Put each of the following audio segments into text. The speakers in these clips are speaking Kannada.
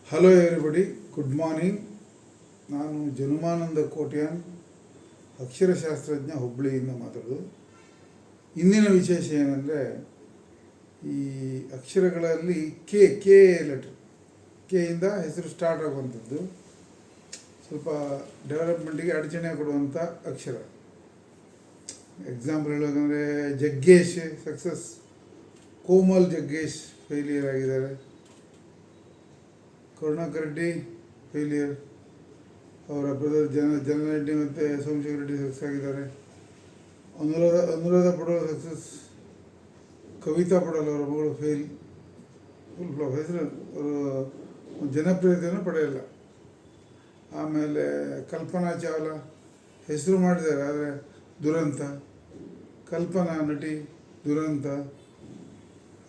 Hello everybody, good morning. ನಾನು ಜನುಮಾನಂದ ಕೋಟ್ಯಾನ್, ಅಕ್ಷರಶಾಸ್ತ್ರಜ್ಞ, ಹುಬ್ಬಳ್ಳಿಯಿಂದ ಮಾತಾಡೋದು. ಇಂದಿನ ವಿಶೇಷ ಏನಂದರೆ, ಈ ಅಕ್ಷರಗಳಲ್ಲಿ ಕೆ ಲೆಟ್ರ್, ಕೆಯಿಂದ ಹೆಸರು ಸ್ಟಾರ್ಟ್ ಆಗುವಂಥದ್ದು, ಸ್ವಲ್ಪ ಡೆವಲಪ್ಮೆಂಟಿಗೆ ಅಡಚಣೆ ಕೊಡುವಂಥ ಅಕ್ಷರ. ಎಕ್ಸಾಂಪಲ್ ಹೇಳೋದಂದರೆ ಜಗ್ಗೇಶ್ ಸಕ್ಸಸ್, ಕೋಮಲ್ ಜಗ್ಗೇಶ್ ಫೇಲಿಯರ್ ಆಗಿದ್ದಾರೆ, ಕರುಣಾಕರ್ ರೆಡ್ಡಿ ಫೇಲಿಯರ್, ಅವರ ಬ್ರದರ್ ಜನರೆಡ್ಡಿ ಮತ್ತು ಸೋಮಶೇಖರ್ ರೆಡ್ಡಿ ಸಕ್ಸಸ್ ಆಗಿದ್ದಾರೆ. ಅನುರಾಧ ಪಡೋಲ್ ಸಕ್ಸಸ್, ಕವಿತಾ ಪಡೋಲ್ ಅವರ ಮಗಳು ಫುಲ್ ಫ್ಲಾಪ್, ಹೆಸರು ಅವರು ಜನಪ್ರಿಯತೆಯನ್ನು ಪಡೆಯಲ್ಲ. ಆಮೇಲೆ ಕಲ್ಪನಾ ಚಾವ್ಲಾ ಹೆಸರು ಮಾಡಿದ್ದಾರೆ, ಆದರೆ ದುರಂತ. ಕಲ್ಪನಾ ನಟಿ ದುರಂತ.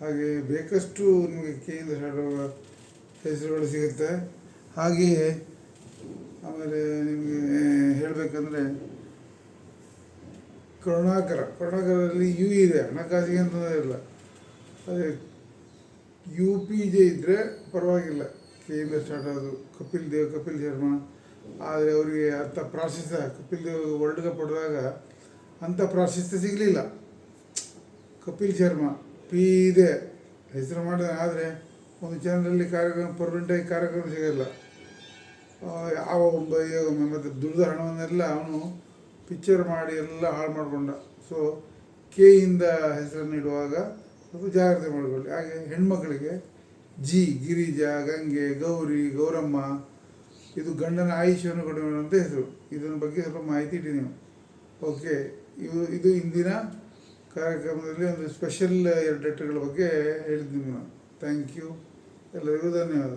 ಹಾಗೆ ಬೇಕಷ್ಟು ನಿಮಗೆ ಕೆಯಿಂದ ಸ್ಟಾರ್ಟ್ ಆಗುವ ಹೆಸರುಗಳು ಸಿಗುತ್ತೆ. ಹಾಗೆಯೇ ಆಮೇಲೆ ನಿಮಗೆ ಹೇಳಬೇಕಂದ್ರೆ ಕರುಣಾಕರಲ್ಲಿ ಯು ಇದೆ, ಹಣಕಾಸಿಗೆ ಅಂತಂದರೆ ಇಲ್ಲ. ಅದೇ UPJ ಇದ್ದರೆ ಪರವಾಗಿಲ್ಲ, ಕೆಯಿಂದ ಸ್ಟಾರ್ಟ್ ಆಗೋದು. ಕಪಿಲ್ ಶರ್ಮಾ, ಆದರೆ ಅವರಿಗೆ ಅಂಥ ಪ್ರಾಶಸ್ತ್ಯ, ಕಪಿಲ್ ದೇವ್ ವರ್ಲ್ಡ್ ಕಪ್ ಹೊಡೆದಾಗ ಅಂಥ ಪ್ರಾಶಸ್ತ್ಯ ಸಿಗಲಿಲ್ಲ. ಕಪಿಲ್ ಶರ್ಮಾ P ಇದೆ, ಹೆಸರು ಮಾಡಿದ, ಆದರೆ ಒಂದು ಚಾನಲಲ್ಲಿ ಕಾರ್ಯಕ್ರಮ ಪರ್ಮನೆಂಟಾಗಿ ಕಾರ್ಯಕ್ರಮ ಸಿಗಲ್ಲ. ಯಾವ ಮತ್ತು ದುಡ್ದ ಹಣವನ್ನೆಲ್ಲ ಅವನು ಪಿಕ್ಚರ್ ಮಾಡಿ ಎಲ್ಲ ಹಾಳು ಮಾಡಿಕೊಂಡ. ಸೊ ಕೆಯಿಂದ ಹೆಸರನ್ನು ಇಡುವಾಗ ಸ್ವಲ್ಪ ಜಾಗ್ರತೆ ಮಾಡಿಕೊಳ್ಳಿ. ಹಾಗೆ ಹೆಣ್ಮಕ್ಳಿಗೆ ಗಿರಿಜಾ, ಗಂಗೆ, ಗೌರಿ, ಗೌರಮ್ಮ, ಇದು ಗಂಡನ ಆಯುಷ್ಯವನ್ನು ಕಡಿಮೆ ಮಾಡುವಂಥ ಹೆಸರು. ಇದರ ಬಗ್ಗೆ ಸ್ವಲ್ಪ ಮಾಹಿತಿ ಇಡಿ ನೀವು. ಓಕೆ, ಇದು ಇಂದಿನ ಕಾರ್ಯಕ್ರಮದಲ್ಲಿ ಒಂದು ಸ್ಪೆಷಲ್ 2 ಲೆಟರ್ಗಳ ಬಗ್ಗೆ ಹೇಳಿದ್ದೀನಿ ನಾನು. ಥ್ಯಾಂಕ್ ಯು, ಎಲ್ಲರಿಗೂ ಧನ್ಯವಾದ.